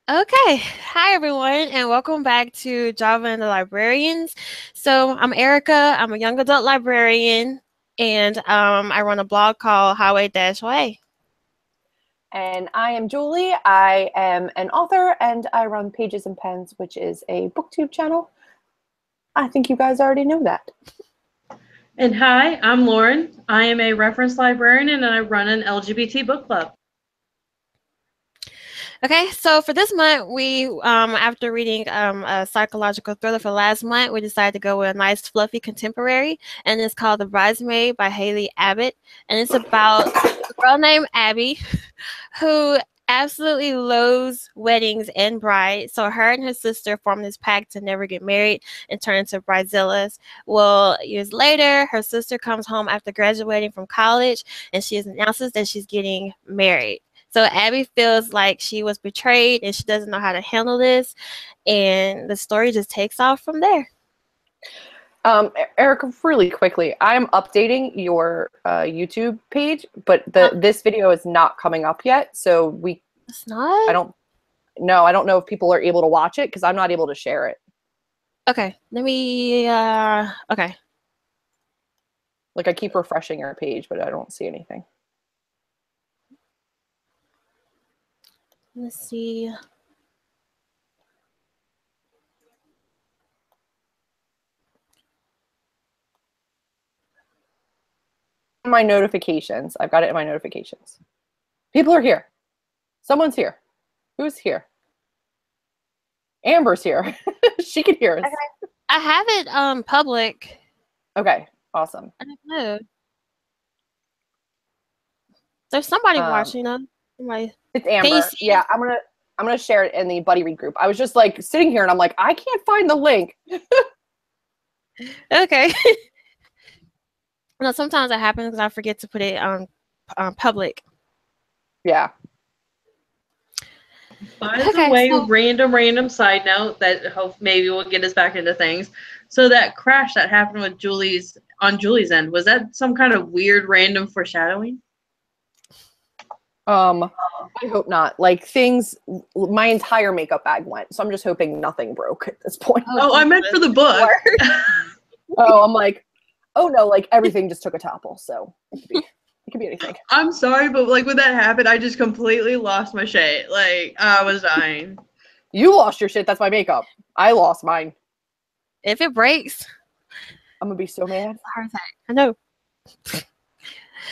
Okay, hi everyone, and welcome back to Java and the Librarians. So I'm Erica. I'm a young adult librarian, and I run a blog called Highway-Way. And I am Julie. I am an author and I run Pages and Pens, which is a booktube channel. I think you guys already know that. And hi, I'm Lauren. I am a reference librarian and I run an LGBT book club. Okay, so for this month, we after reading a psychological thriller for last month, we decided to go with a nice fluffy contemporary, and it's called The Bridesmaid by Hailey Abbott, and it's about a girl named Abby who absolutely loathes weddings and brides. So her and her sister form this pact to never get married and turn into bridezillas. Well, years later, her sister comes home after graduating from college, and she announces that she's getting married. So Abby feels like she was betrayed and she doesn't know how to handle this. And the story just takes off from there. Erica, really quickly, I'm updating your YouTube page, but this video is not coming up yet. So It's not? I don't know if people are able to watch it because I'm not able to share it. Okay, let me, okay. Like I keep refreshing your page, but I don't see anything. Let's see. My notifications. I've got it in my notifications. People are here. Someone's here. Who's here? Amber's here. She can hear us. Okay. I have it public. Okay, awesome. I don't know. There's somebody watching them. Somebody. It's Amber. Yeah, I'm gonna share it in the Buddy Read group. I was just like sitting here and I'm like, I can't find the link. Okay. No, sometimes that happens because I forget to put it on public. Yeah. By the way, so random side note that hope maybe will get us back into things. So that crash that happened with Julie's end, was that some kind of weird random foreshadowing? I hope not. Like my entire makeup bag went, so I'm just hoping nothing broke at this point. Oh, I meant for the book. Oh, I'm like, oh no, like everything just took a topple, so it could be anything. I'm sorry, but like when that happened, I just completely lost my shit. Like I was dying. You lost your shit. That's my makeup. I lost mine. If it breaks, I'm gonna be so mad. It's a heart attack. I know.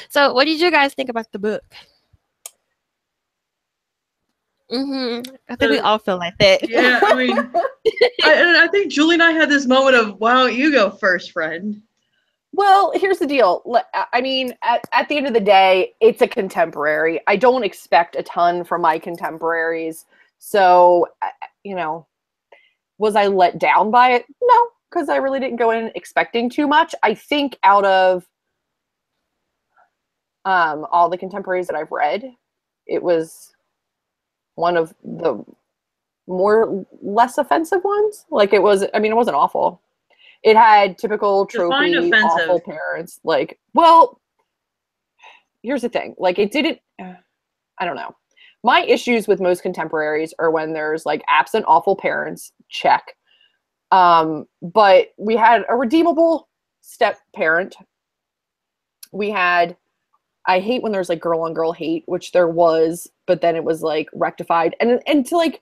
So, what did you guys think about the book? I think we all feel like that. Yeah, I mean, I think Julie and I had this moment of, why don't you go first, friend? Well, here's the deal. I mean, at the end of the day, it's a contemporary. I don't expect a ton from my contemporaries. So, you know, was I let down by it? No, because I really didn't go in expecting too much. I think out of all the contemporaries that I've read, it was one of the less offensive ones. Like it wasn't awful. It had typical tropey awful parents. Like, well, here's the thing. Like it didn't, I don't know. My issues with most contemporaries are when there's like absent awful parents, check. But we had a redeemable step parent. We had, I hate when there's like girl on girl hate, which there was, but then it was like rectified. And to like,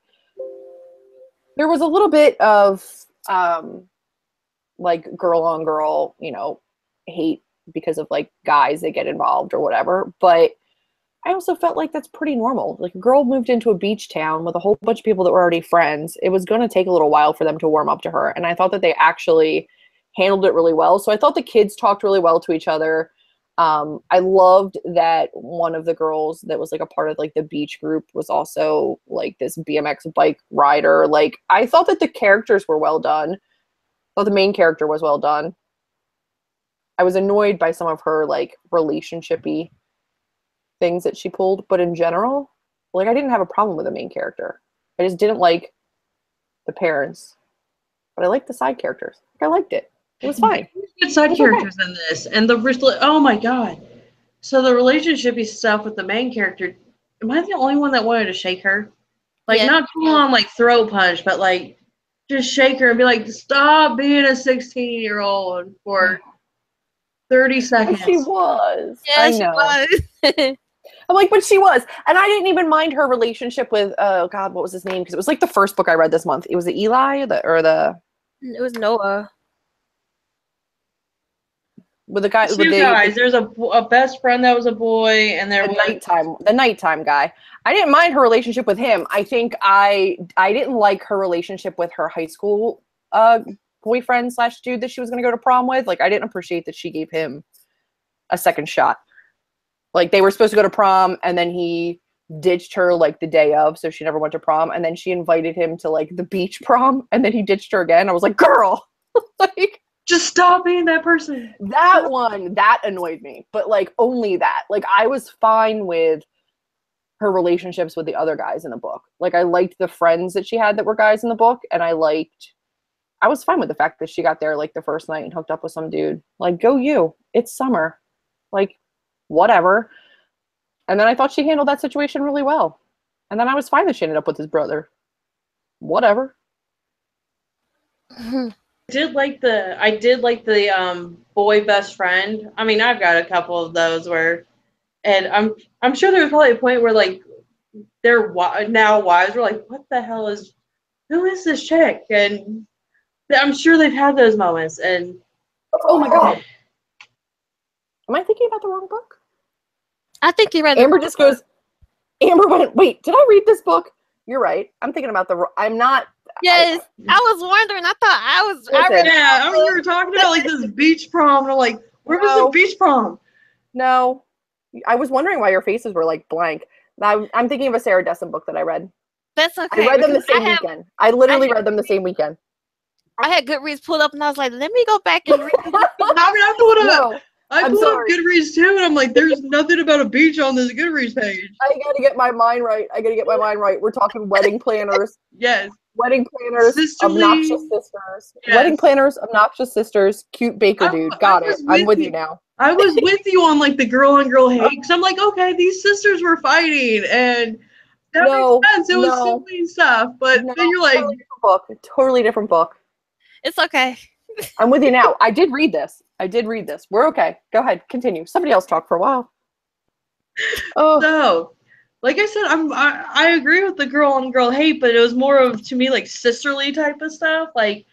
there was a little bit of like girl on girl, you know, hate because of like guys that get involved or whatever. But I also felt like that's pretty normal. Like a girl moved into a beach town with a whole bunch of people that were already friends. It was going to take a little while for them to warm up to her. And I thought that they actually handled it really well. So I thought the kids talked really well to each other. I loved that one of the girls that was like a part of like the beach group was also like this BMX bike rider. Like I thought that the characters were well done. I thought the main character was well done. I was annoyed by some of her like relationshipy things that she pulled, but in general, like I didn't have a problem with the main character. I just didn't like the parents, but I liked the side characters. Like, I liked it. It was fine. Good side characters in this, and oh my god! So the relationshipy stuff with the main character. Am I the only one that wanted to shake her? Like, not full on, like, throat punch, but, like, just shake her and be like, stop being a 16-year-old for 30 seconds. But she was. Yeah, I know. she was. I'm like, but she was. And I didn't even mind her relationship with, oh, God, what was his name? Because it was, like, the first book I read this month. It was the Eli, It was Noah. with the guy. Two guys. There's a best friend that was a boy, and there was the nighttime guy. I didn't mind her relationship with him. I think I didn't like her relationship with her high school boyfriend / dude that she was going to go to prom with. Like, I didn't appreciate that she gave him a second shot. Like, they were supposed to go to prom, and then he ditched her, like, the day of, so she never went to prom. And then she invited him to, like, the beach prom, and then he ditched her again. I was like, girl! Like, just stop being that person. That annoyed me. But, like, only that. Like, I was fine with her relationships with the other guys in the book. Like, I liked the friends that she had that were guys in the book, and I was fine with the fact that she got there, like, the first night and hooked up with some dude. Like, go you. It's summer. Like, whatever. And then I thought she handled that situation really well. And then I was fine that she ended up with his brother. Whatever. I did like the boy best friend. I mean, I've got a couple of those where, and I'm sure there was probably a point where, like, their now wives were like, what the hell who is this chick? And I'm sure they've had those moments. And oh my God, am I thinking about the wrong book? I think you read. Amber just goes. Amber went, wait, did I read this book? You're right. I'm thinking about I'm not. Yes, I was wondering. I thought I was. I read. Yeah, I mean, you were talking about, like, this beach prom, and I'm like, where was the beach prom? No, I was wondering why your faces were, like, blank. I'm thinking of a Sarah Dessen book that I read. That's okay. I read them the same weekend. I literally read them the same weekend. I had Goodreads pulled up, and I was like, let me go back and read. I pulled up. I pulled up sorry. Goodreads too, and I'm like, there's nothing about a beach on this Goodreads page. I gotta get my mind right. We're talking wedding planners. Yes. Wedding planners, Sisterly. obnoxious sisters. Yes. Wedding planners, obnoxious sisters, cute baker dude. Got it. I'm with you now. I was with you on, like, the girl on girl hate, because I'm like, okay, these sisters were fighting, and that makes sense. It was silly stuff, but then you're like, totally different book. It's okay. I'm with you now. I did read this. We're okay. Go ahead. Continue. Somebody else talk for a while. Oh. So, like I said, I agree with the girl on girl hate, but it was more of, to me, like, sisterly type of stuff. Like,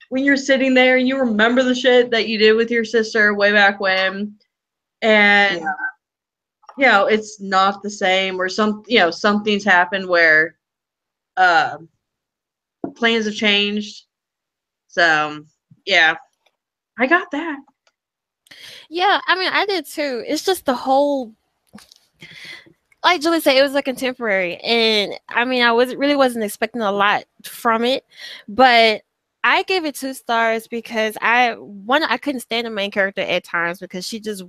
when you're sitting there and you remember the shit that you did with your sister way back when, and you know, it's not the same, or something's happened where plans have changed. So yeah, I got that. Yeah, I mean, I did too. It's just the whole, like Julie said, it was a contemporary, and I mean, I wasn't expecting a lot from it, but I gave it 2 stars because I couldn't stand the main character at times because she just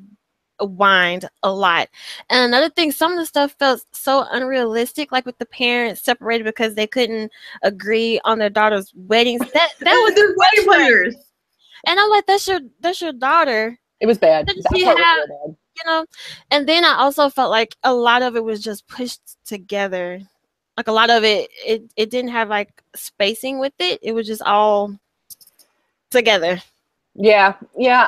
whined a lot. And another thing, some of the stuff felt so unrealistic, like with the parents separated because they couldn't agree on their daughter's weddings. That was their wedding planners. And I'm like, that's your daughter. It was bad. That she had, you know. And then I also felt like a lot of it was just pushed together. Like a lot of it didn't have, like, spacing with it. It was just all together. Yeah,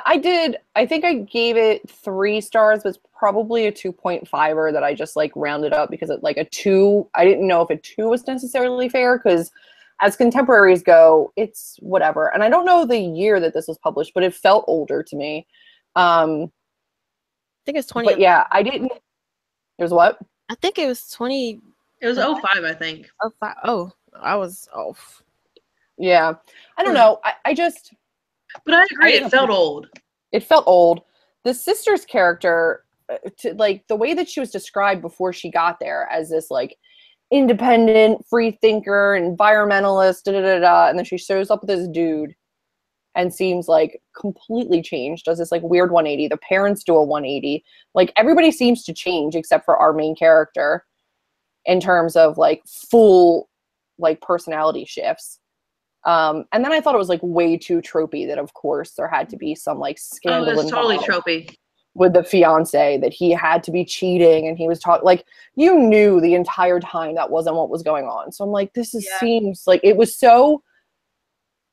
I did. I think I gave it 3 stars, but it's probably a 2.5er that I just, like, rounded up because it, like, a 2. I didn't know if a 2 was necessarily fair because as contemporaries go, it's whatever. And I don't know the year that this was published, but it felt older to me. I think it's 20. But yeah, I didn't. It was what? I think it was 20. It was 05, I think. 05. Oh, I was off. Yeah, I don't know. I just. But I agree, it felt old. It felt old. The sister's character, like, the way that she was described before she got there as this, like, independent, free thinker, environmentalist, and then she shows up with this dude and seems, like, completely changed, does this, like, weird 180. The parents do a 180. Like, everybody seems to change except for our main character in terms of, like, full, like, personality shifts. And then I thought it was, like, way too tropey that, of course, there had to be some, like, scandal involved. It's totally tropey. with the fiance, that he had to be cheating, and he was talking like, you knew the entire time that wasn't what was going on. So I'm like, this seems like it was so.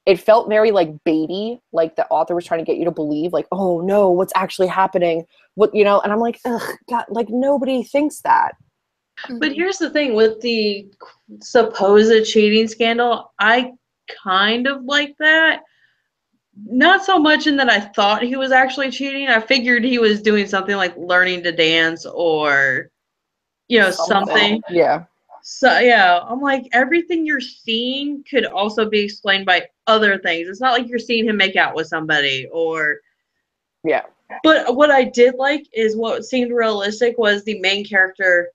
It felt very like baity, like the author was trying to get you to believe, like, oh no, what's actually happening? What, you know? And I'm like, ugh, God, like nobody thinks that. But here's the thing with the supposed cheating scandal, I kind of like that. Not so much in that I thought he was actually cheating. I figured he was doing something like learning to dance or, something. Yeah. So, yeah, I'm like, everything you're seeing could also be explained by other things. It's not like you're seeing him make out with somebody or. Yeah. But what I did like is what seemed realistic was the main character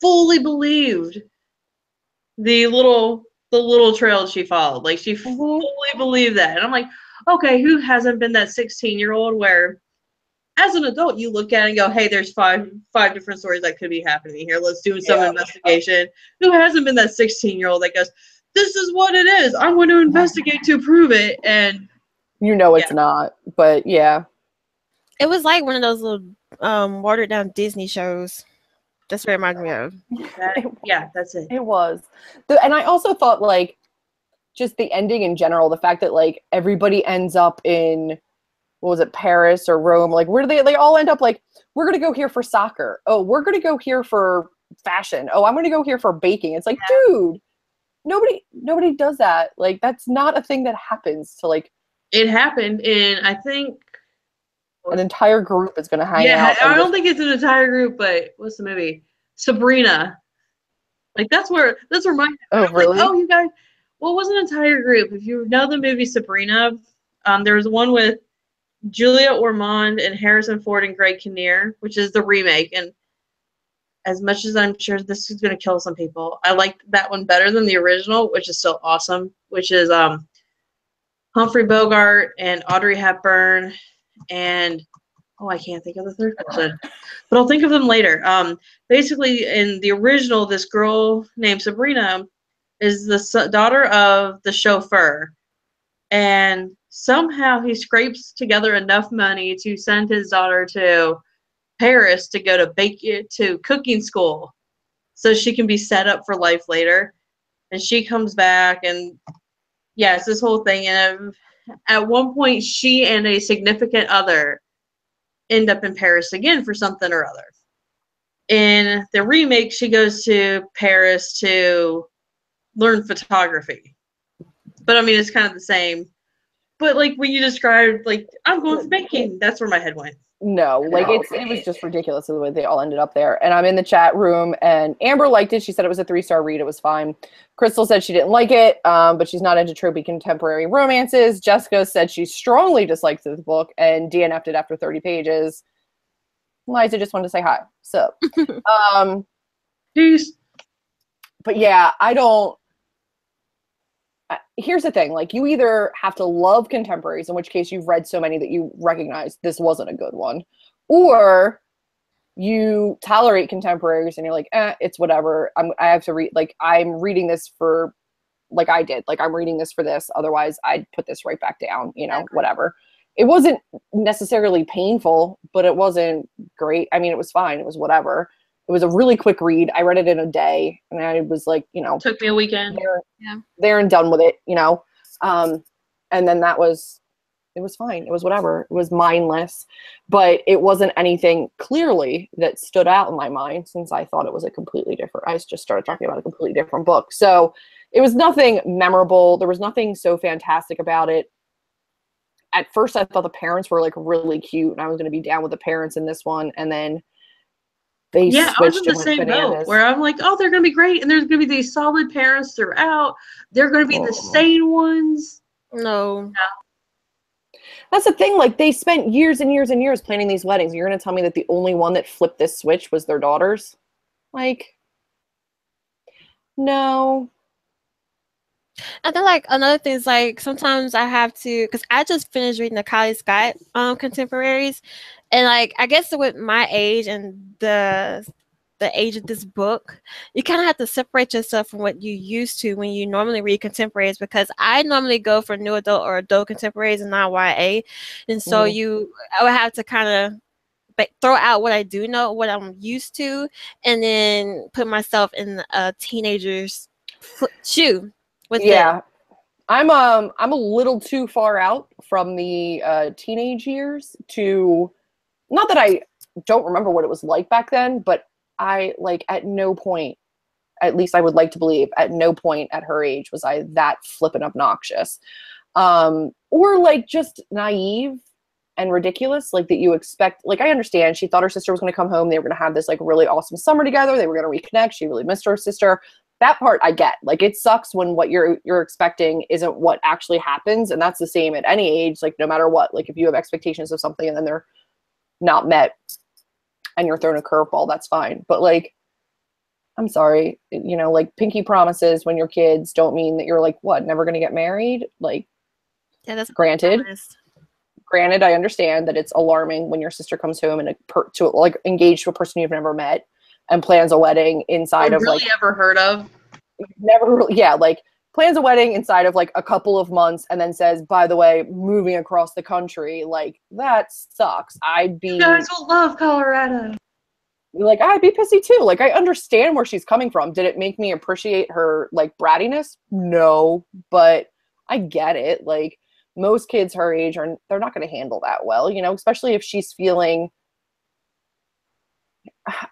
fully believed the little trail she followed. Like, she fully believed that. And I'm like, okay, who hasn't been that 16-year-old where as an adult you look at it and go, hey, there's five different stories that could be happening here. Let's do some investigation. Who hasn't been that 16-year-old that goes, this is what it is. I'm going to investigate to prove it. And it's not, but yeah. It was like one of those little watered down Disney shows. That's what it reminded me of. That's it. It was. And I also thought, like, just the ending in general, the fact that, like, everybody ends up in, what was it, Paris or Rome? Like, where do they all end up, like, we're going to go here for soccer. Oh, we're going to go here for fashion. Oh, I'm going to go here for baking. It's like, dude, nobody does that. Like, that's not a thing that happens to, like. It happened in, I think. An entire group is going to hang out. I don't think it's an entire group, but what's the movie? Sabrina. Like, that's where my. Oh, really? Like, oh, you guys. Well, it was an entire group. If you know the movie Sabrina, there was one with Julia Ormond and Harrison Ford and Greg Kinnear, which is the remake. And as much as I'm sure this is going to kill some people, I like that one better than the original, which is still awesome, which is Humphrey Bogart and Audrey Hepburn and I can't think of the third person, but I'll think of them later. Basically, in the original, this girl named Sabrina is the daughter of the chauffeur, and somehow he scrapes together enough money to send his daughter to Paris to go to cooking school, so she can be set up for life later. And she comes back, and it's this whole thing. And at one point, she and a significant other end up in Paris again for something or other. In the remake, she goes to Paris to learn photography. But I mean, it's kind of the same. But like when you described, like, I'm going for baking, that's where my head went. No, like it was just ridiculous the way they all ended up there. And I'm in the chat room, and Amber liked it. She said it was a 3-star read. It was fine. Crystal said she didn't like it, but she's not into tropey contemporary romances. Jessica said she strongly dislikes the book and DNF'd it after 30 pages. Liza just wanted to say hi. So, Peace. But yeah, here's the thing, like, you either have to love contemporaries, in which case you've read so many that you recognize this wasn't a good one, or you tolerate contemporaries and you're like, it's whatever. I have to read, like, I'm reading this for, like I did, like, I'm reading this for this, otherwise I'd put this right back down, whatever. It wasn't necessarily painful, but it wasn't great. I mean, it was fine. It was whatever. It was a really quick read. I read it in a day, and I was like, took me a weekend. There and done with it, and then it was fine. It was whatever. It was mindless, but it wasn't anything clearly that stood out in my mind, since I thought it was a completely different. I just started talking about a completely different book. So it was nothing memorable. There was nothing so fantastic about it. At first, I thought the parents were like really cute, and I was going to be down with the parents in this one, and then. I was in the same boat where I'm like, oh, they're going to be great. And there's going to be these solid parents throughout. They're going to be the sane ones. No. That's the thing. Like, they spent years and years and years planning these weddings. You're going to tell me that the only one that flipped this switch was their daughters? Like, no. I think, like, another thing is, like, sometimes I have to, because I just finished reading the Kylie Scott contemporaries, and, like, I guess with my age and the the age of this book, you kind of have to separate yourself from what you used to when you normally read contemporaries, because I normally go for new adult or adult contemporaries and not YA. And so I would have to kind of throw out what I do know, what I'm used to, and then put myself in a teenager's shoe with it. I'm a little too far out from the teenage years to, not that I don't remember what it was like back then, but I, like, at no point, at least I would like to believe, at no point at her age was I that flippin' obnoxious. Or like just naive and ridiculous, like that you expect. Like, I understand she thought her sister was going to come home, they were going to have this like really awesome summer together, they were going to reconnect, she really missed her sister. That part I get. Like, it sucks when what you're expecting isn't what actually happens, and that's the same at any age, like no matter what. Like, if you have expectations of something and then they're not met and you're thrown a curveball, that's fine. But like, I'm sorry, you know, like pinky promises when you're kids don't mean that you're like, what, never going to get married? Like, Yeah, that's granted, honest. I understand that it's alarming when your sister comes home and to like engage to a person you've never met and plans a wedding inside of really like ever heard of. Like plans a wedding inside of like a couple of months and then says, by the way, moving across the country. Like, that sucks. You guys will love Colorado. Like, I'd be pissy too. Like, I understand where she's coming from. Did it make me appreciate her like brattiness? No, but I get it. Like, most kids her age they're not going to handle that well, you know, especially if she's feeling.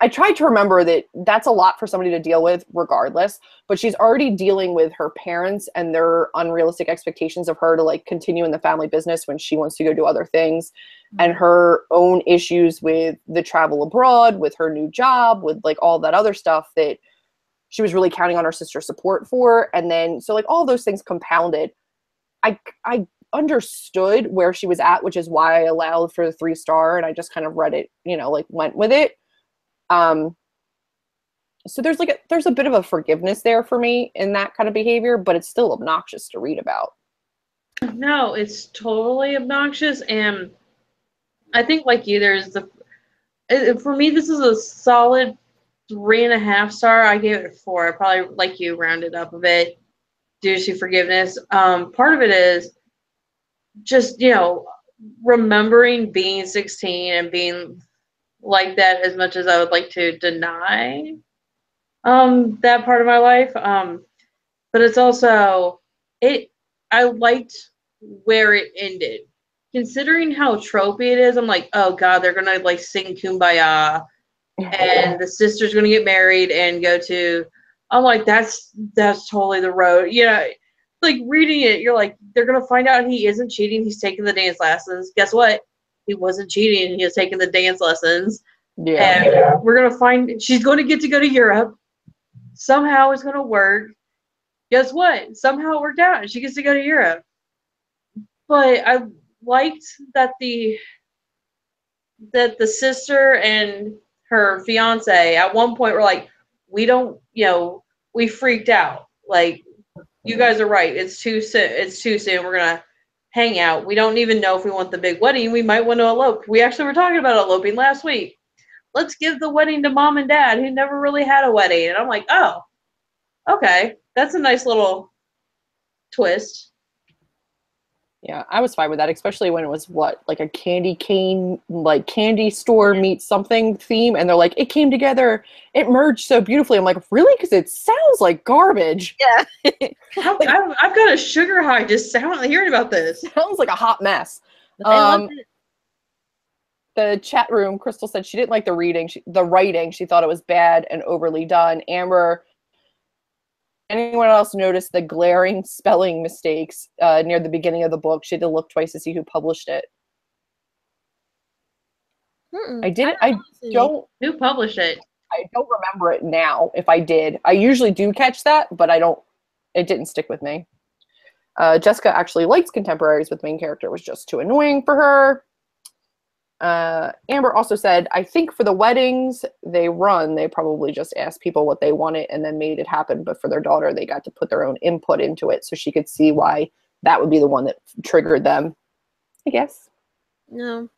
I tried to remember that that's a lot for somebody to deal with regardless, but she's already dealing with her parents and their unrealistic expectations of her to like continue in the family business when she wants to go do other things, and her own issues with the travel abroad, with her new job, with like all that other stuff that she was really counting on her sister's support for. And then, so like all those things compounded, I understood where she was at, which is why I allowed for the 3-star, and I just kind of read it, you know, like went with it. So there's a bit of a forgiveness there for me in that kind of behavior, but it's still obnoxious to read about. No, it's totally obnoxious, and I think like you, for me, this is a solid 3.5 star. I gave it a 4. I probably, like you, rounded up a bit due to forgiveness. Part of it is just, you know, remembering being 16 and being like that, as much as I would like to deny that part of my life. But it's also, I liked where it ended. Considering how tropey it is, I'm like, oh god, they're gonna like sing Kumbaya and the sister's gonna get married and go to, I'm like, that's totally the road. You know, like reading it, you're like, they're gonna find out he isn't cheating, he's taking the dance lessons. Guess what? He wasn't cheating, he was taking the dance lessons. And we're gonna find she's gonna get to go to Europe. Somehow it's gonna work. Guess what? Somehow it worked out and she gets to go to Europe. But I liked that the sister and her fiance at one point were like, we don't, you know, we freaked out. Like, you guys are right. It's too soon. It's too soon. We're gonna hang out. We don't even know if we want the big wedding. We might want to elope. We actually were talking about eloping last week. Let's give the wedding to mom and dad, who never really had a wedding. And I'm like, oh, okay, that's a nice little twist. Yeah, I was fine with that, especially when it was like a candy cane, like candy store meets something theme, and they're like, it came together, it merged so beautifully. I'm like, really? Because it sounds like garbage. Yeah. Like, I've got a sugar high just hearing about this. Sounds like a hot mess. The chat room, Crystal said she didn't like the writing. She thought it was bad and overly done. Amber, anyone else notice the glaring spelling mistakes near the beginning of the book? She had to look twice to see who published it. I don't. Who published it? I don't remember it now. If I did, I usually do catch that, but I don't. It didn't stick with me. Jessica actually likes contemporaries with main character. It was just too annoying for her. Amber also said, I think for the weddings they probably just asked people what they wanted and then made it happen. But for their daughter, they got to put their own input into it, so she could see why that would be the one that triggered them, I guess. No.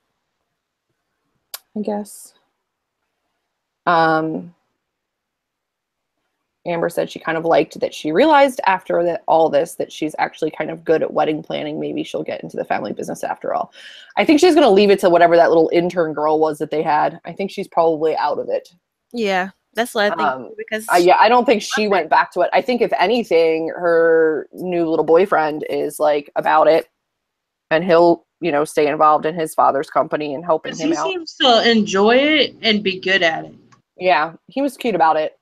I guess. Amber said she kind of liked that she realized after all this that she's actually kind of good at wedding planning. Maybe she'll get into the family business after all. I think she's going to leave it to whatever that little intern girl was that they had. I think she's probably out of it. Yeah, that's what I think. Because yeah, I don't think she went back to it. I think if anything, her new little boyfriend is like about it, and he'll, you know, stay involved in his father's company and helping him out. He seems to enjoy it and be good at it. Yeah, he was cute about it.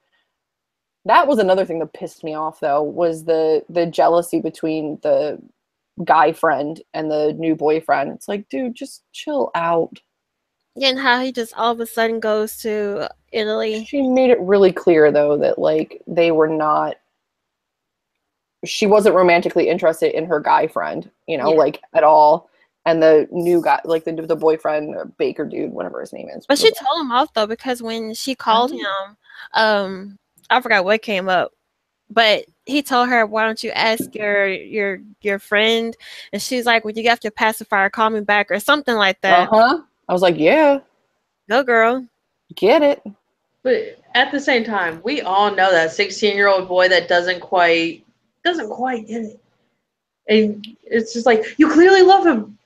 That was another thing that pissed me off, though, was the jealousy between the guy friend and the new boyfriend. It's like, dude, just chill out. Yeah, and how he just all of a sudden goes to Italy. She made it really clear, though, that, like, they were not... She wasn't romantically interested in her guy friend, you know, like, at all. And the new guy, like, the boyfriend, Baker dude, whatever his name is. But she told him off, though, because when she called him, I forgot what came up, but he told her, "Why don't you ask your friend?" And she's like, "When you get your pacifier, call me back," or something like that. I was like, "Yeah, go girl, get it." But at the same time, we all know that 16-year-old boy that doesn't quite get it, and it's just like, you clearly love him,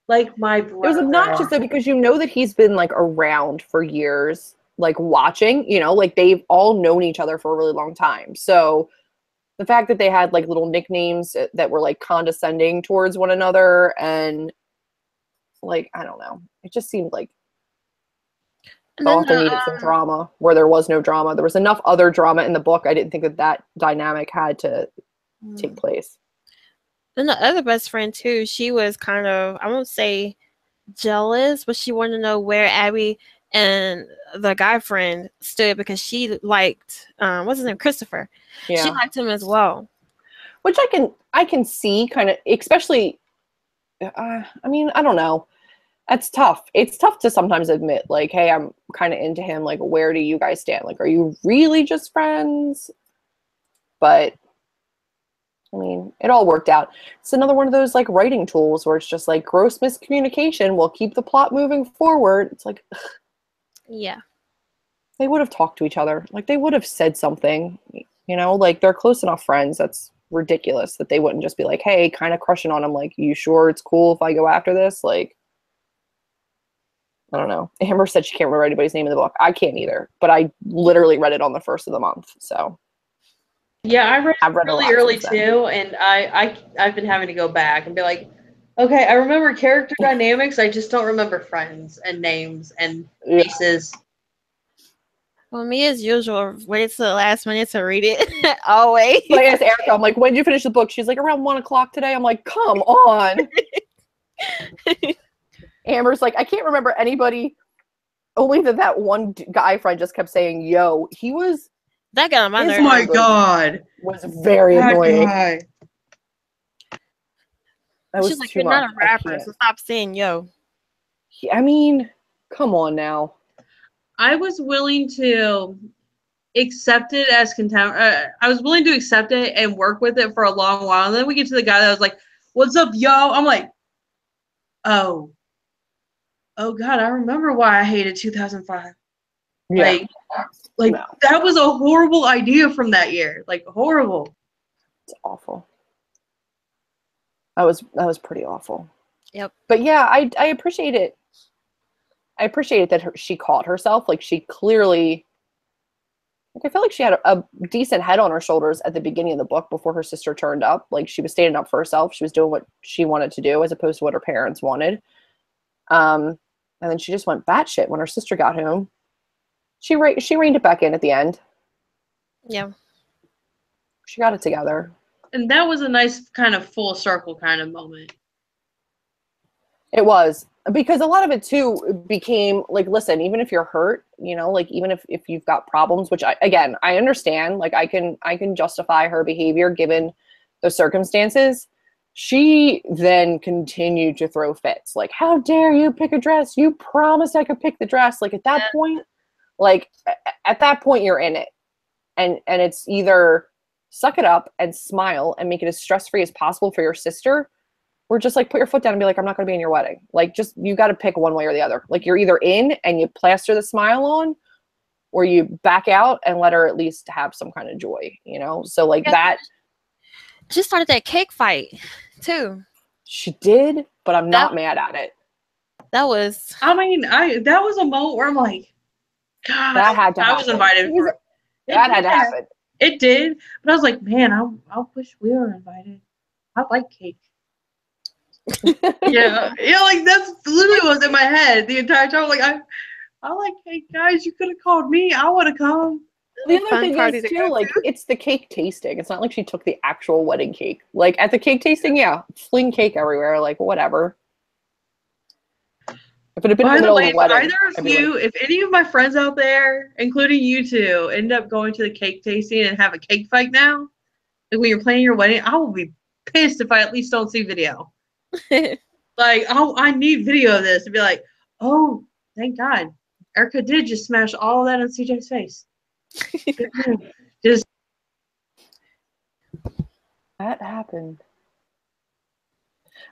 like my brother. It was obnoxious though, because you know that he's been like around for years. Like watching, you know, like they've all known each other for a really long time. So the fact that they had like little nicknames that were like condescending towards one another, and like, I don't know, it just seemed like the author needed some drama where there was no drama. There was enough other drama in the book. I didn't think that dynamic had to take place. Then the other best friend too, she was kind of, I won't say jealous, but she wanted to know where Abby and the guy friend stood, because she liked what's his name, Christopher. She liked him as well, which I can see, kind of, especially I mean, I don't know, that's tough. It's tough to sometimes admit, like, hey, I'm kind of into him, like, where do you guys stand? Like, are you really just friends? But I mean, it all worked out. It's another one of those like writing tools where it's just like gross miscommunication will keep the plot moving forward. It's like, ugh. Yeah, they would have talked to each other. Like, they would have said something, you know, like, they're close enough friends. That's ridiculous that they wouldn't just be like, hey, kind of crushing on him. Like, you sure it's cool if I go after this? Like, I don't know. Amber said she can't remember anybody's name in the book. I can't either, but I literally read it on the first of the month. So yeah, I've read it really early too, and I've been having to go back and be like, okay, I remember character dynamics. I just don't remember friends and names and faces. Well, me as usual, wait till the last minute to read it. Always. So I asked Ericka, I'm like, when did you finish the book? She's like, around 1 o'clock today. I'm like, come on. Amber's like, I can't remember anybody. Only that one guy friend just kept saying, yo. He was. That got on my nerves. Oh my God. Was very annoying. Guy. She's like, you're not a rapper, so stop saying yo. I mean, come on now. I was willing to accept it as contempt. I was willing to accept it and work with it for a long while. And then we get to the guy that was like, what's up, yo? I'm like, oh God, I remember why I hated 2005. Yeah. Like no. That was a horrible idea from that year. Like, horrible. It's awful. That was pretty awful. Yep. But yeah, I appreciate it. I appreciate it that she caught herself. Like, she clearly, like, I feel like she had a decent head on her shoulders at the beginning of the book before her sister turned up. Like, she was standing up for herself. She was doing what she wanted to do as opposed to what her parents wanted. And then she just went batshit when her sister got home. She reined it back in at the end. Yeah. She got it together. And that was a nice kind of full circle kind of moment. It was. Because a lot of it too became like, listen, even if you're hurt, you know, like, even if you've got problems, which I understand, like, I can justify her behavior given the circumstances. She then continued to throw fits. Like, how dare you pick a dress? You promised I could pick the dress. Like, at that point, you're in it. And it's either suck it up and smile and make it as stress-free as possible for your sister, or just like put your foot down and be like, I'm not going to be in your wedding. Like, just, you got to pick one way or the other. Like, you're either in and you plaster the smile on, or you back out and let her at least have some kind of joy, you know? So like that. She started that cake fight too. She did, but I'm not mad at it. That was. I mean, that was a moment where I'm like, God, that had to happen. I was invited for it. That had to happen. It did, but I was like, man, I wish we were invited. I like cake. yeah, like that's literally what was in my head the entire time. Like I like cake, guys. You could have called me. I would have come. The other thing is too, like it's the cake tasting. It's not like she took the actual wedding cake. Like at the cake tasting, yeah, fling cake everywhere. Like whatever. If it had been in the middle of a wedding, if any of my friends out there, including you two, end up going to the cake tasting and have a cake fight now, like when you're planning your wedding, I will be pissed if I at least don't see video. Like, I need video of this to be like, oh, thank God, Ericka did just smash all of that on CJ's face. Just that happened.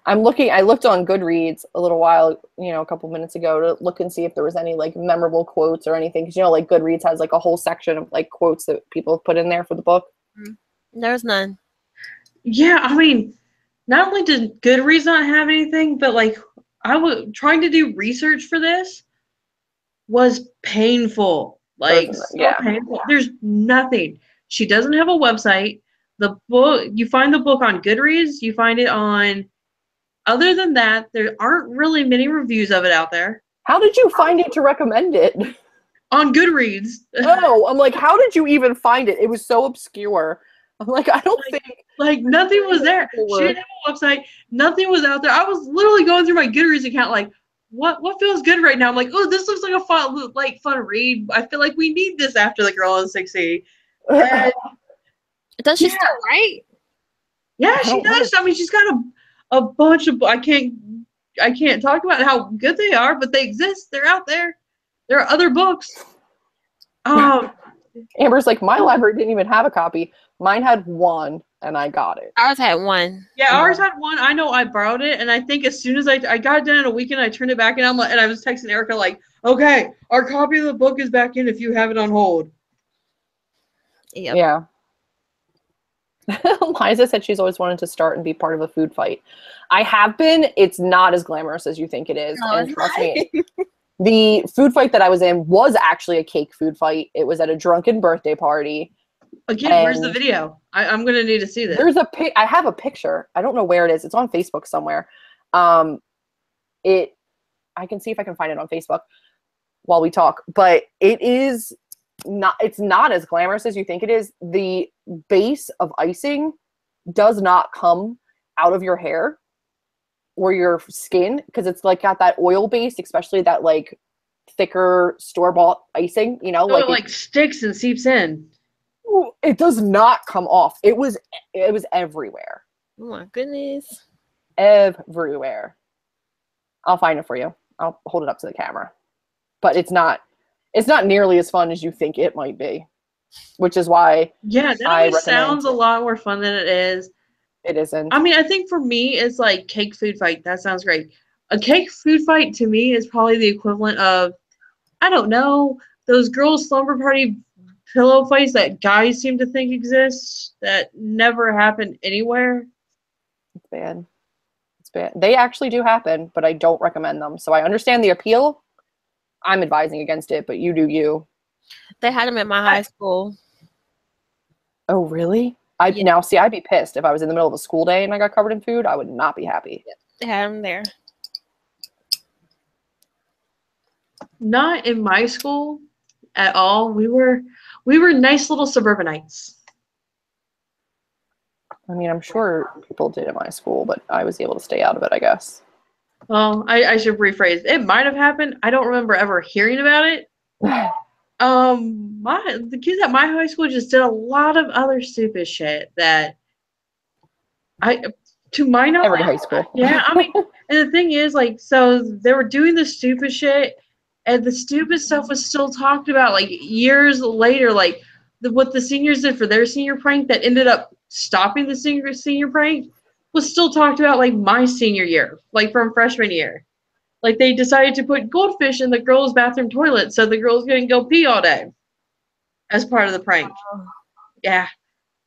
I looked on Goodreads a little while, a couple minutes ago to look and see if there was any like memorable quotes or anything. Cause like Goodreads has like a whole section of like quotes that people have put in there for the book. There's none. Yeah. I mean, not only did Goodreads not have anything, but like I was trying to do research for this was painful. Like painful. There's nothing. She doesn't have a website. The book, you find the book on Goodreads, you find it on. Other than that, there aren't really many reviews of it out there. How did you find it to recommend it? On Goodreads. Oh, I'm like, how did you even find it? It was so obscure. I'm like, I don't think. Like, nothing was there. She didn't have a website. Nothing was out there. I was literally going through my Goodreads account like, what feels good right now? I'm like, oh, this looks like a fun read. I feel like we need this after The Girl in 6E. And does she still write? Yeah, she does. I mean, she's got a bunch of, I can't talk about how good they are, but they exist. They're out there. There are other books. Amber's like, my library didn't even have a copy. Mine had one, and I got it. Ours had one. Yeah, ours had one. I know I borrowed it, and I think as soon as I got it done in a weekend, I turned it back, and I was texting Ericka like, okay, our copy of the book is back in if you have it on hold. Yep. Yeah. Liza said she's always wanted to start and be part of a food fight. I have been. It's not as glamorous as you think it is. No, and trust me, the food fight that I was in was actually a cake food fight. It was at a drunken birthday party. Again, where's the video? I'm going to need to see this. There's I have a picture. I don't know where it is. It's on Facebook somewhere. I can see if I can find it on Facebook while we talk, but it's not as glamorous as you think it is. The base of icing does not come out of your hair or your skin because it's like got that oil base, especially that like thicker store-bought icing, so like it sticks and seeps in. It does not come off. It was everywhere. Oh my goodness. Everywhere. I'll find it for you. I'll hold it up to the camera. But it's not nearly as fun as you think it might be, which is why. Yeah, that always sounds a lot more fun than it is. It isn't. I mean, I think for me, it's like cake food fight. That sounds great. A cake food fight to me is probably the equivalent of, I don't know, those girls' slumber party pillow fights that guys seem to think exist that never happen anywhere. It's bad. It's bad. They actually do happen, but I don't recommend them. So I understand the appeal. I'm advising against it, but you do you. They had them at my high school. Oh, really? I'd be pissed if I was in the middle of a school day and I got covered in food. I would not be happy. Yeah, they had them there. Not in my school at all. We were nice little suburbanites. I mean, I'm sure people did at my school, but I was able to stay out of it, I guess. Well, I should rephrase. It might have happened. I don't remember ever hearing about it. The kids at my high school just did a lot of other stupid shit that to my knowledge, every high school. Yeah, I mean, and the thing is, like, so they were doing the stupid shit, and the stupid stuff was still talked about, like, years later, like, what the seniors did for their senior prank that ended up stopping the senior prank was still talked about, like, my senior year, like, from freshman year. Like, they decided to put goldfish in the girls' bathroom toilet so the girls couldn't go pee all day. as part of the prank. Oh. Yeah.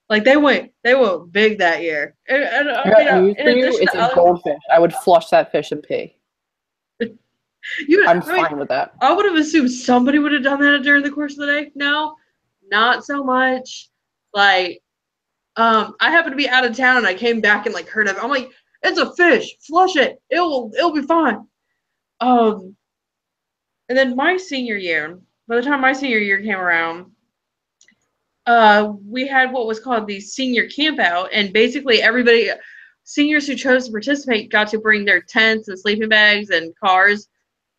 Like they went big that year. I got news for you. It's a goldfish. I would flush that fish and pee. I'm fine with that. I would have assumed somebody would have done that during the course of the day. No, not so much. Like, I happened to be out of town and I came back and like heard of it. I'm like, it's a fish. Flush it. It'll be fine. And then my senior year, by the time my senior year came around, we had what was called the senior camp out, and basically everybody, seniors who chose to participate, got to bring their tents and sleeping bags and cars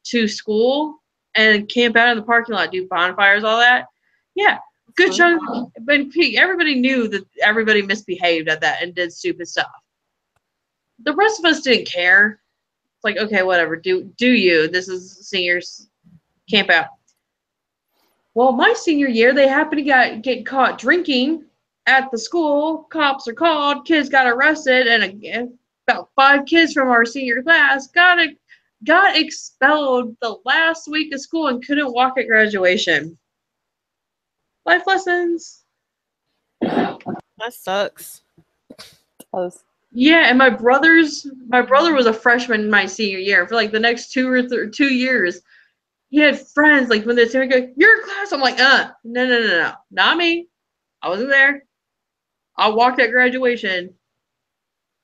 to school and camp out in the parking lot, do bonfires, all that. Yeah, good chunk. But everybody knew that everybody misbehaved at that and did stupid stuff. The rest of us didn't care. It's like, okay, whatever. Do you? This is seniors camp out. Well, my senior year, they happened to get caught drinking at the school. Cops are called. Kids got arrested, and about 5 kids from our senior class got expelled the last week of school and couldn't walk at graduation. Life lessons. That sucks. Yeah, and my brother was a freshman in my senior year. For like the next 2 years, he had friends, like when they say, "You're in class," I'm like, no, not me. I wasn't there. I walked at graduation.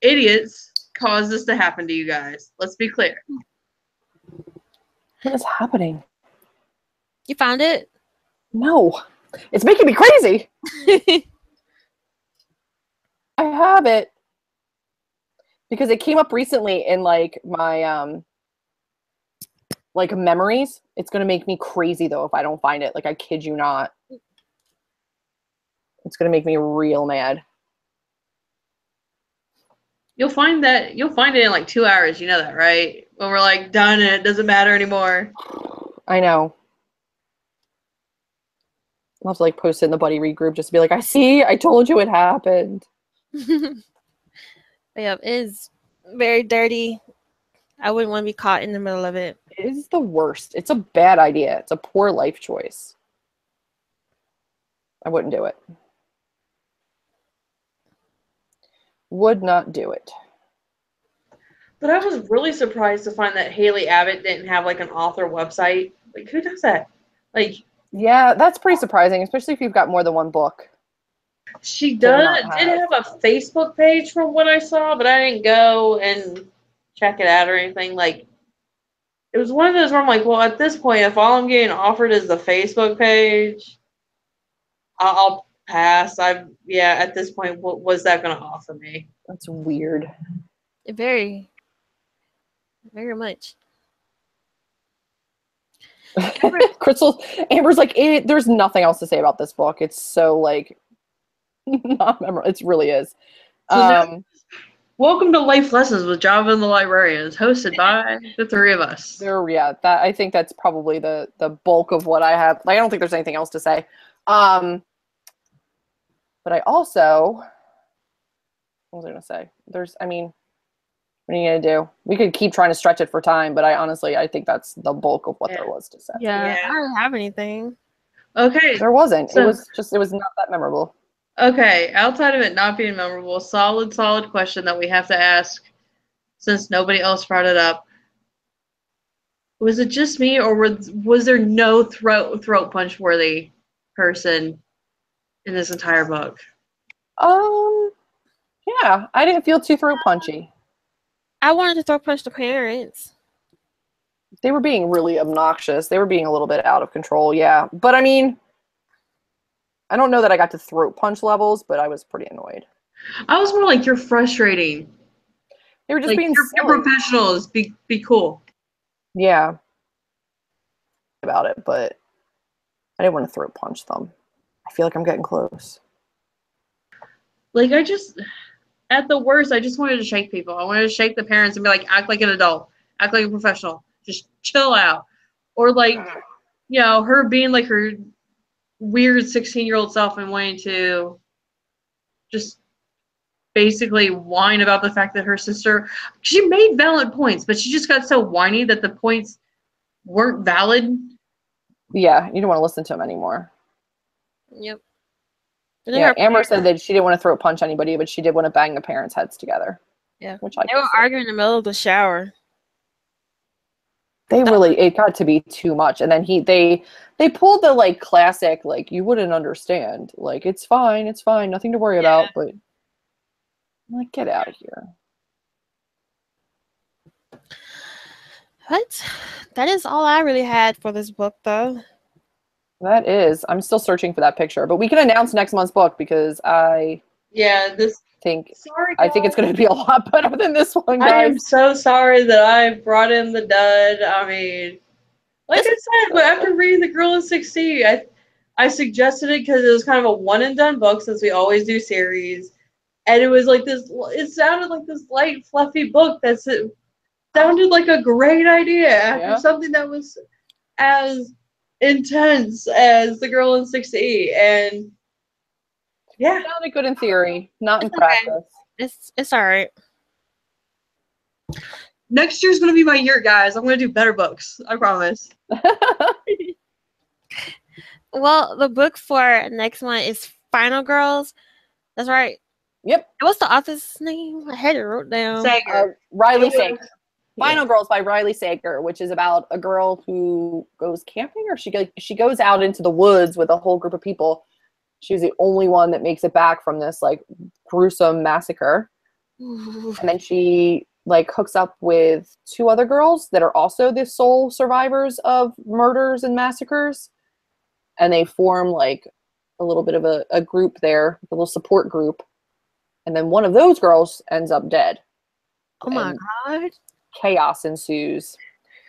Idiots caused this to happen to you guys. Let's be clear. What is happening? You found it? No. It's making me crazy. I have it. Because it came up recently in like my like memories. It's gonna make me crazy though if I don't find it. Like I kid you not. It's gonna make me real mad. You'll find it in like 2 hours, you know that, right? When we're like done and it doesn't matter anymore. I know. I'll have to like post it in the buddy read group just to be like, I told you it happened. Yeah, it is very dirty. I wouldn't want to be caught in the middle of it. It is the worst. It's a bad idea. It's a poor life choice. I wouldn't do it. Would not do it. But I was really surprised to find that Hailey Abbott didn't have like an author website. Like, who does that? Like, yeah, that's pretty surprising, especially if you've got more than one book. She did have a Facebook page from what I saw, but I didn't go and check it out or anything. Like, it was one of those where I'm like, well, at this point, if all I'm getting offered is the Facebook page, I'll pass. At this point, what was that going to offer me? That's weird. Very, very much. Amber's like, there's nothing else to say about this book. It's so like not memorable. It really is. Welcome to Life Lessons with Java and the Librarians, hosted by the 3 of us. I think that's probably the bulk of what I have. Like, I don't think there's anything else to say. But I also, what was I gonna say? What are you gonna do? We could keep trying to stretch it for time, but I think that's the bulk of what there was to say. Yeah, I don't have anything. Okay. There wasn't. So, it was not that memorable. Okay, outside of it not being memorable, solid question that we have to ask since nobody else brought it up. Was it just me, or was there no throat punch worthy person in this entire book? Yeah, I didn't feel too throat punchy. I wanted to throat punch the parents. They were being really obnoxious. They were being a little bit out of control, yeah. But I mean, I don't know that I got to throat punch levels, but I was pretty annoyed. I was more like, you're frustrating. They were just being you're professionals. Be cool. Yeah. About it, but I didn't want to throat punch them. I feel like I'm getting close. Like, at the worst, I just wanted to shake people. I wanted to shake the parents and be like, act like an adult. Act like a professional. Just chill out. Or like, her being like her weird 16-year-old self and wanting to just basically whine about the fact that her sister, she made valid points, but she just got so whiny that the points weren't valid. Yeah, you don't want to listen to them anymore. Yep. And then Yeah, her Amber said that she didn't want to throat punch anybody, but she did want to bang the parents' heads together. Yeah. Which I They were arguing in the middle of the shower. It got to be too much. And then they pulled the like classic, like, you wouldn't understand. Like, it's fine, nothing to worry about, but I'm like, get out of here. But that is all I really had for this book, though. That is. I'm still searching for that picture, but we can announce next month's book because I think it's going to be a lot better than this one, guys. I am so sorry that I brought in the dud. I mean, like I said, but after reading The Girl in 60, I suggested it because it was kind of a one and done book since we always do series, and it was like this. It sounded like this light, fluffy book it sounded like a great idea after something that was as intense as The Girl in 60, and yeah, it sounded good in theory, not in practice. It's all right. Next year's gonna be my year, guys. I'm gonna do better books. I promise. Well, the book for next one is Final Girls. That's right. Yep. What's the author's name? I had it wrote down. Riley Sager. Final Girls by Riley Sager, which is about a girl who goes camping, or she goes out into the woods with a whole group of people. She's the only one that makes it back from this like gruesome massacre. Ooh. And then she like hooks up with two other girls that are also the sole survivors of murders and massacres. And they form like a little bit of a group there, a little support group. And then one of those girls ends up dead. Oh my God. Chaos ensues.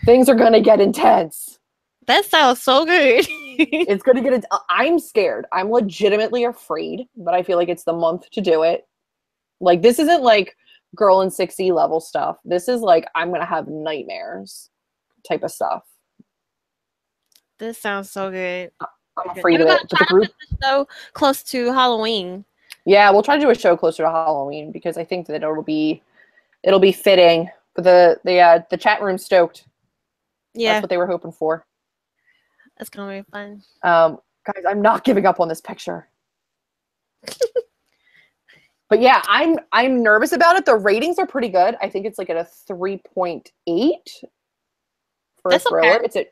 Things are going to get intense. That sounds so good. It's going to get I'm scared. I'm legitimately afraid, but I feel like it's the month to do it. Like, this isn't like Girl in 60 level stuff. This is like, I'm going to have nightmares type of stuff. This sounds so good. I'm afraid of it. But the group so close to Halloween. Yeah, we'll try to do a show closer to Halloween because I think that it'll be fitting. But the chat room's stoked. Yeah, that's what they were hoping for. That's gonna be fun. Guys, I'm not giving up on this picture. But yeah, I'm nervous about it. The ratings are pretty good. I think it's like at a 3.8 for a thriller. Okay.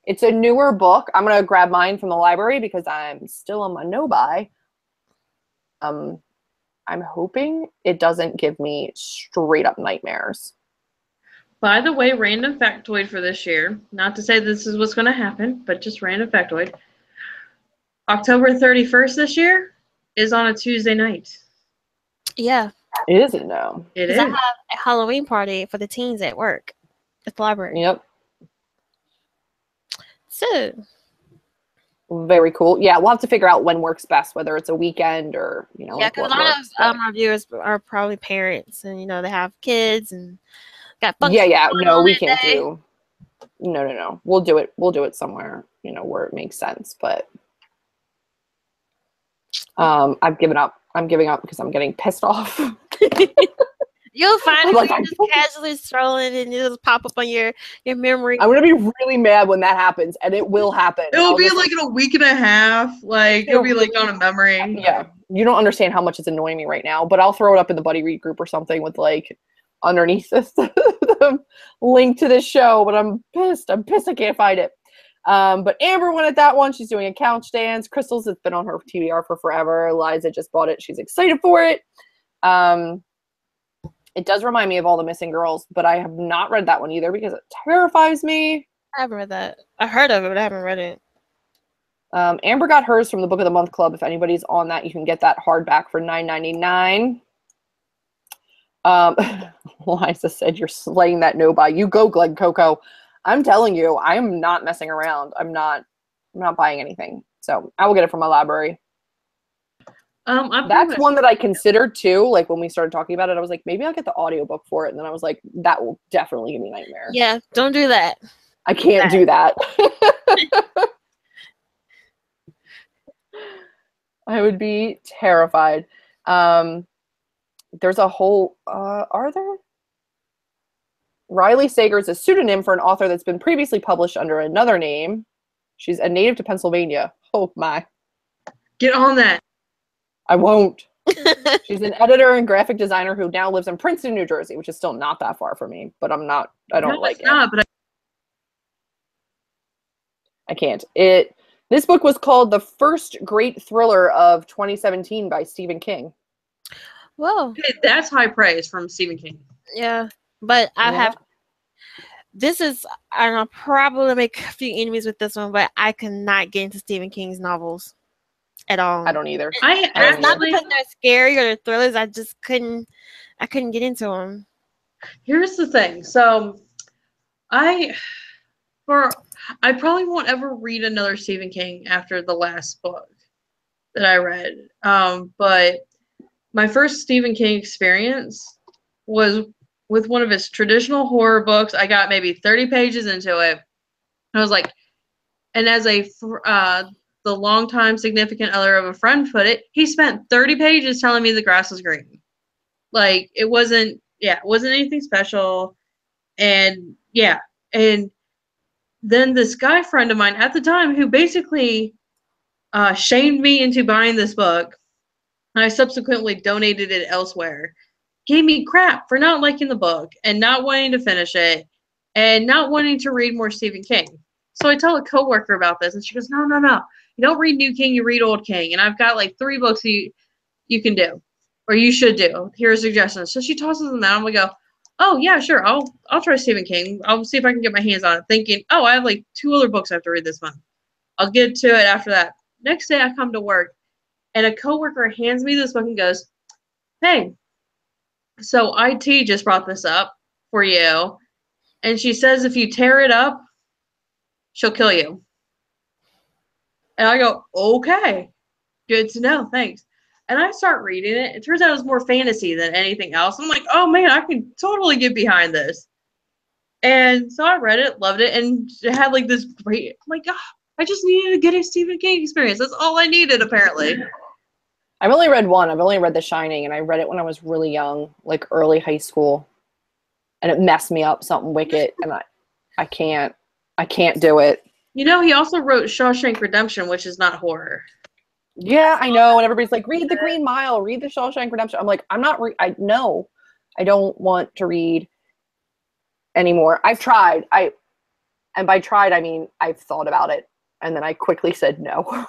It's a newer book. I'm gonna grab mine from the library because I'm still on my no-buy. I'm hoping it doesn't give me straight up nightmares. By the way, random factoid for this year. Not to say this is what's going to happen, but just random factoid. October 31st this year is on a Tuesday night. Yeah. Is it now? It is. I have a Halloween party for the teens at work at the library. Yep. So. Very cool. Yeah, we'll have to figure out when works best, whether it's a weekend or, Yeah, because like a lot of our viewers are probably parents and, they have kids and got functions. Yeah. No, we can't do. No. We'll do it somewhere, where it makes sense. But I've given up. I'm giving up because I'm getting pissed off. You'll find it just casually strolling and it'll pop up on your memory. I'm gonna be really mad when that happens, and it will happen. It'll be like in a week and a half. Like it'll be like on a memory. Yeah, you don't understand how much it's annoying me right now. But I'll throw it up in the buddy read group or something with like underneath the link to this show. But I'm pissed. I can't find it. But Amber went at that one. She's doing a couch dance. Crystal's has been on her TBR for forever. Liza just bought it. She's excited for it. It does remind me of All the Missing Girls, but I have not read that one either because it terrifies me. I haven't read that. I heard of it, but I haven't read it. Amber got hers from the Book of the Month Club. If anybody's on that, you can get that hardback for $9.99. Liza said you're slaying that no-buy. You go, Glen Coco. I'm telling you, I am not messing around. I'm not buying anything. So I will get it from my library. That's one that I considered too. Like when we started talking about it, I was like, maybe I'll get the audiobook for it. And then I was like, that will definitely give me nightmares. Yeah, don't do that. I can't do that. I would be terrified. There's a whole, are there? Riley Sager is a pseudonym for an author that's been previously published under another name. She's a native to Pennsylvania. Oh my. Get on that. I won't. She's an editor and graphic designer who now lives in Princeton, New Jersey, which is still not that far from me, but I don't like it. But I can't. This book was called The First Great Thriller of 2017 by Stephen King. Whoa. That's high praise from Stephen King. Yeah. But I don't probably make a few enemies with this one, but I cannot get into Stephen King's novels at all. I don't either. It's not because they're scary or they're thrillers. I just couldn't get into them. Here's the thing. So I probably won't ever read another Stephen King after the last book that I read. But my first Stephen King experience was with one of his traditional horror books. I got maybe 30 pages into it. I was like, and as the longtime significant other of a friend put it, he spent 30 pages telling me the grass was green. Like, it wasn't anything special. And then this guy friend of mine at the time who basically shamed me into buying this book, and I subsequently donated it elsewhere, gave me crap for not liking the book and not wanting to finish it and not wanting to read more Stephen King. So I tell a coworker about this, and she goes, no. You don't read New King, you read Old King. And I've got like 3 books you can do, or you should do. Here are suggestions. So she tosses them out, and we go, oh, yeah, sure, I'll try Stephen King. I'll see if I can get my hands on it, thinking, oh, I have like 2 other books I have to read this month. I'll get to it after that. Next day I come to work, and a coworker hands me this book and goes, hey, so IT just brought this up for you, and she says if you tear it up, she'll kill you. And I go, okay, good to know, thanks. And I start reading it. It turns out it was more fantasy than anything else. I'm like, oh man, I can totally get behind this. And so I read it, loved it, and it had like this great, I'm like, I just needed to get a Stephen King experience. That's all I needed, apparently. I've only read one. I've only read The Shining, and I read it when I was really young, like early high school. And it messed me up, something wicked, and I can't do it. You know, he also wrote Shawshank Redemption, which is not horror. Yeah, I know. And everybody's like, read The Green Mile, read The Shawshank Redemption. I'm like, I don't want to read anymore. I've tried. And by tried, I mean, I've thought about it. And then I quickly said no.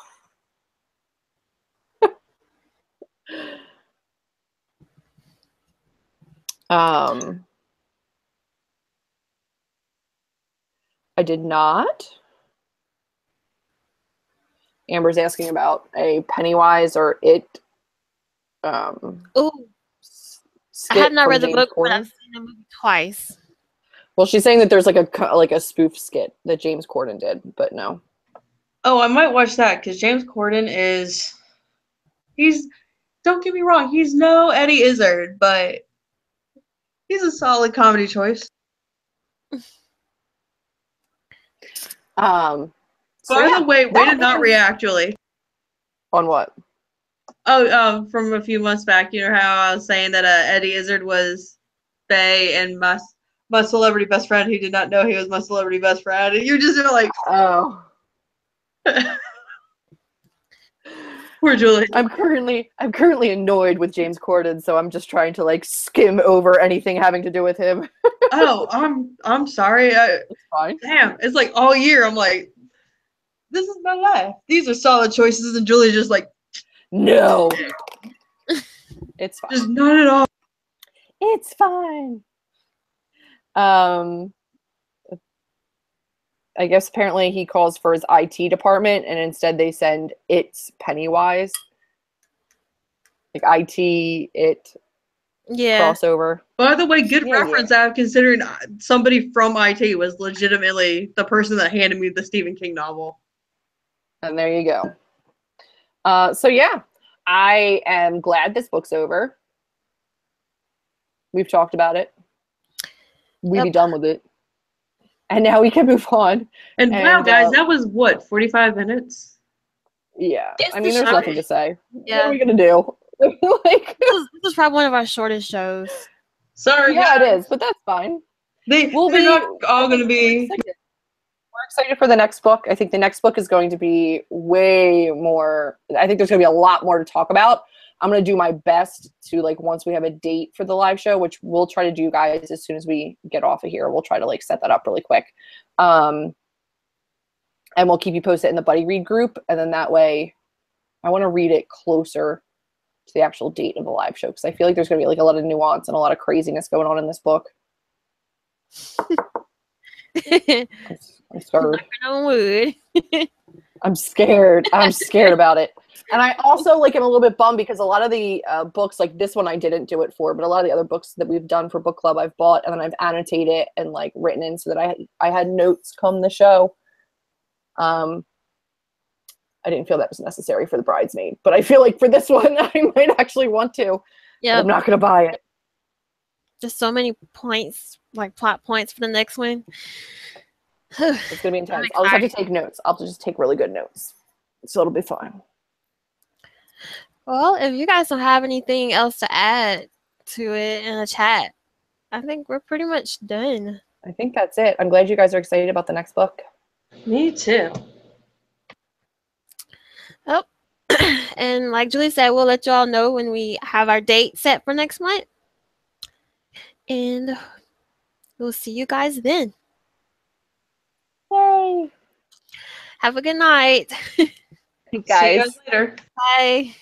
I did not. Amber's asking about a Pennywise or It. Ooh, I have not read the book, but I've seen the movie twice. Well, she's saying that there's like a spoof skit that James Corden did, but no. Oh, I might watch that because James Corden don't get me wrong, he's no Eddie Izzard, but he's a solid comedy choice. By the way to not react, Julie. On what? Oh, from a few months back, you know how I was saying that Eddie Izzard was Faye and my celebrity best friend who did not know he was my celebrity best friend, and you're just like, oh. Poor Julie. I'm currently annoyed with James Corden, so I'm just trying to like skim over anything having to do with him. Oh, I'm sorry. It's fine. Damn, it's like all year I'm like, this is my life. These are solid choices, and Julie's just like, no. It's fine. Just not at all. It's fine. I guess apparently he calls for his IT department, and instead they send It's Pennywise. Like IT, It crossover. By the way, good reference out considering somebody from IT was legitimately the person that handed me the Stephen King novel. And there you go. So yeah, I am glad this book's over. We've talked about it. We'd be done with it. And now we can move on. And wow, guys, that was what, 45 minutes? Yeah. I mean, there's nothing to say. Yeah. What are we going to do? Like, this is probably one of our shortest shows. Sorry, yeah, guys. It is, but that's fine. They're not all going to be. excited for the next book. I think the next book is going to be way more. I think there's going to be a lot more to talk about. I'm going to do my best to, like, once we have a date for the live show, which we'll try to do, guys, as soon as we get off of here. We'll try to, like, set that up really quick. And we'll keep you posted in the Buddy Read group. And then that way, I want to read it closer to the actual date of the live show, because I feel like there's going to be, like, a lot of nuance and a lot of craziness going on in this book. I'm scared. On wood. I'm scared. I'm scared about it. And I also, like, am a little bit bummed because a lot of the books, like this one I didn't do it for, but a lot of the other books that we've done for book club I've bought and then I've annotated and, like, written in so that I had notes come the show. I didn't feel that was necessary for the Bridesmaid, but I feel like for this one I might actually want to. Yeah, I'm not going to buy it. Just so many points, like plot points for the next one. It's going to be intense. I'll just have to take notes. I'll just take really good notes. So it'll be fine. Well, if you guys don't have anything else to add to it in the chat, I think we're pretty much done. I think that's it. I'm glad you guys are excited about the next book. Me too. Oh, and like Julie said, we'll let y'all know when we have our date set for next month. And we'll see you guys then. Yay! Have a good night. Guys. See you guys later. Bye.